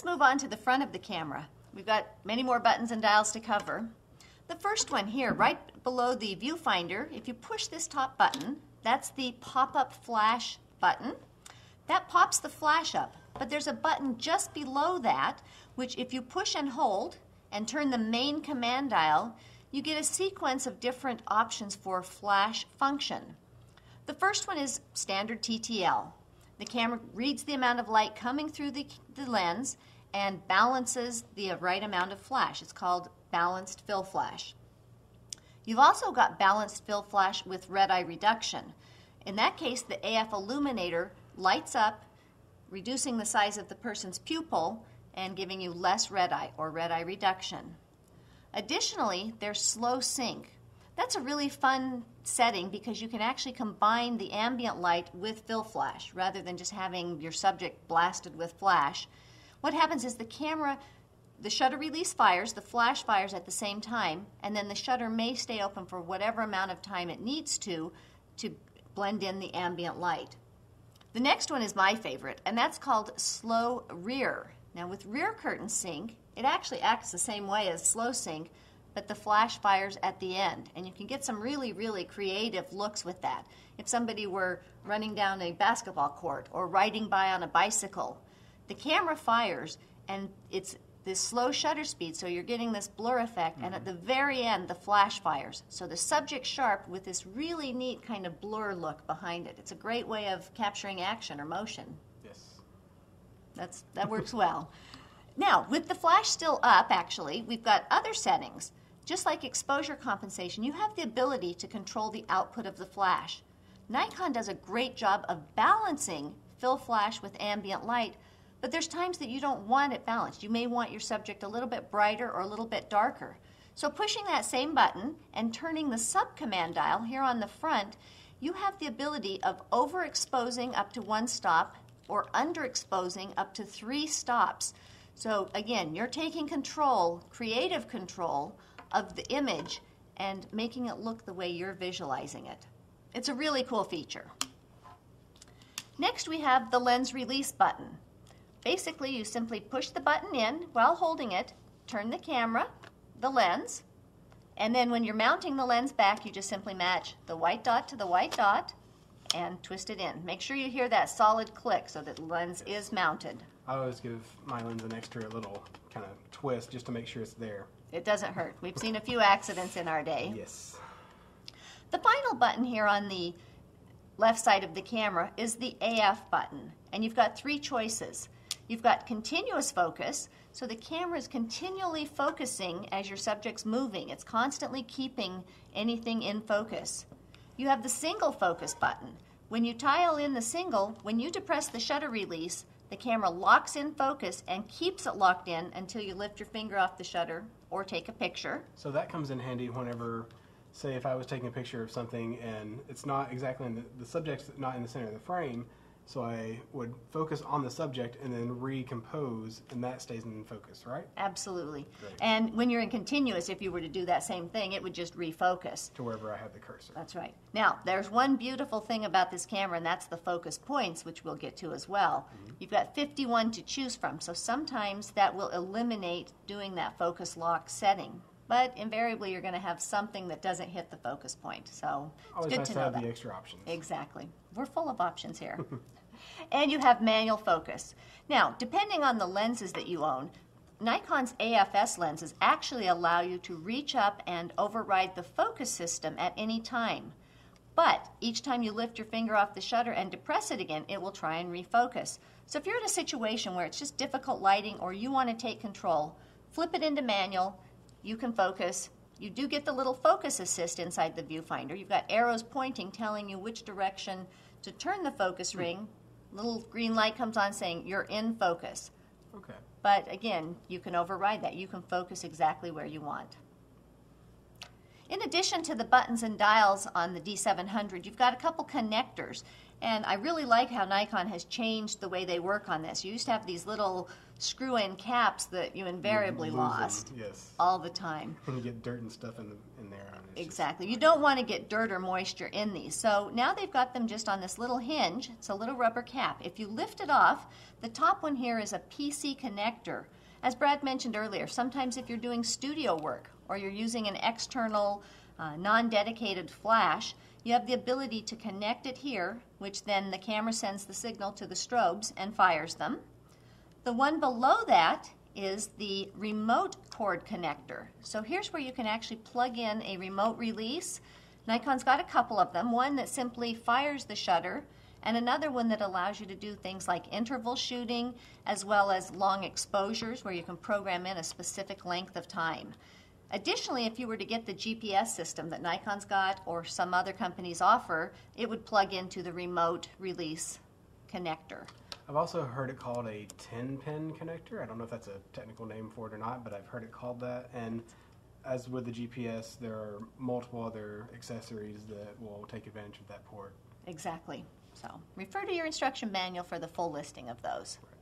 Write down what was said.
Let's move on to the front of the camera. We've got many more buttons and dials to cover. The first one here, right below the viewfinder, if you push this top button, that's the pop-up flash button. That pops the flash up, but there's a button just below that, which if you push and hold and turn the main command dial, you get a sequence of different options for flash function. The first one is standard TTL. The camera reads the amount of light coming through the lens and balances the right amount of flash. It's called balanced fill flash. You've also got balanced fill flash with red eye reduction. In that case, the AF illuminator lights up, reducing the size of the person's pupil and giving you less red eye or red eye reduction. Additionally, there's slow sync. That's a really fun setting because you can actually combine the ambient light with fill flash rather than just having your subject blasted with flash. What happens is the shutter release fires, the flash fires at the same time, and then the shutter may stay open for whatever amount of time it needs to blend in the ambient light. The next one is my favorite, and that's called slow rear. Now with rear curtain sync, it actually acts the same way as slow sync, but the flash fires at the end, and you can get some really, really creative looks with that. If somebody were running down a basketball court or riding by on a bicycle, the camera fires, and it's this slow shutter speed, so you're getting this blur effect, and at the very end, the flash fires. So the subject's sharp with this really neat kind of blur look behind it. It's a great way of capturing action or motion. Yes. That works well. Now, with the flash still up, actually, we've got other settings. Just like exposure compensation, you have the ability to control the output of the flash. Nikon does a great job of balancing fill flash with ambient light, but there's times that you don't want it balanced. You may want your subject a little bit brighter or a little bit darker. So pushing that same button and turning the sub-command dial here on the front, you have the ability of overexposing up to 1 stop or underexposing up to 3 stops. So again, you're taking control, creative control, of the image and making it look the way you're visualizing it. It's a really cool feature. Next we have the lens release button. Basically you simply push the button in while holding it, turn the camera, the lens, and then when you're mounting the lens back you just simply match the white dot to the white dot and twist it in. Make sure you hear that solid click so that the lens is mounted. I always give my lens an extra little kind of twist just to make sure it's there. It doesn't hurt. We've seen a few accidents in our day. Yes. The final button here on the left side of the camera is the AF button, and you've got 3 choices. You've got continuous focus, so the camera is continually focusing as your subject's moving. It's constantly keeping anything in focus. You have the single focus button. When you tile in the single, when you depress the shutter release, the camera locks in focus and keeps it locked in until you lift your finger off the shutter or take a picture. So that comes in handy whenever, say if I was taking a picture of something and it's not exactly in the subject's not in the center of the frame, so I would focus on the subject and then recompose, and that stays in focus, right? Absolutely. Great. And when you're in continuous, if you were to do that same thing, it would just refocus. To wherever I have the cursor. That's right. Now, there's one beautiful thing about this camera, and that's the focus points, which we'll get to as well. You've got 51 to choose from, so sometimes that will eliminate doing that focus lock setting. But invariably, you're going to have something that doesn't hit the focus point, so it's Always good nice to to know have that. the extra options. Exactly. We're full of options here. And you have manual focus. Now, depending on the lenses that you own, Nikon's AFS lenses actually allow you to reach up and override the focus system at any time. But each time you lift your finger off the shutter and depress it again, it will try and refocus. So if you're in a situation where it's just difficult lighting or you want to take control, flip it into manual, you can focus. You do get the little focus assist inside the viewfinder. You've got arrows pointing, telling you which direction to turn the focus ring. Little green light comes on saying you're in focus. Okay. But again, you can override that. You can focus exactly where you want. In addition to the buttons and dials on the D700, you've got a couple connectors. And I really like how Nikon has changed the way they work on this. You used to have these little screw-in caps that you invariably Lose lost them, yes. all the time. And you get dirt and stuff in there. And it's Exactly. You don't want to get dirt or moisture in these. So now they've got them just on this little hinge. It's a little rubber cap. If you lift it off, the top one here is a PC connector. As Brad mentioned earlier, sometimes if you're doing studio work or you're using an external non-dedicated flash, you have the ability to connect it here, which then the camera sends the signal to the strobes and fires them. The one below that is the remote cord connector. So here's where you can actually plug in a remote release. Nikon's got a couple of them, one that simply fires the shutter, and another one that allows you to do things like interval shooting, as well as long exposures where you can program in a specific length of time. Additionally, if you were to get the GPS system that Nikon's got or some other companies offer, it would plug into the remote release connector. I've also heard it called a 10-pin connector. I don't know if that's a technical name for it or not, but I've heard it called that. And as with the GPS, there are multiple other accessories that will take advantage of that port. Exactly. So refer to your instruction manual for the full listing of those. Right.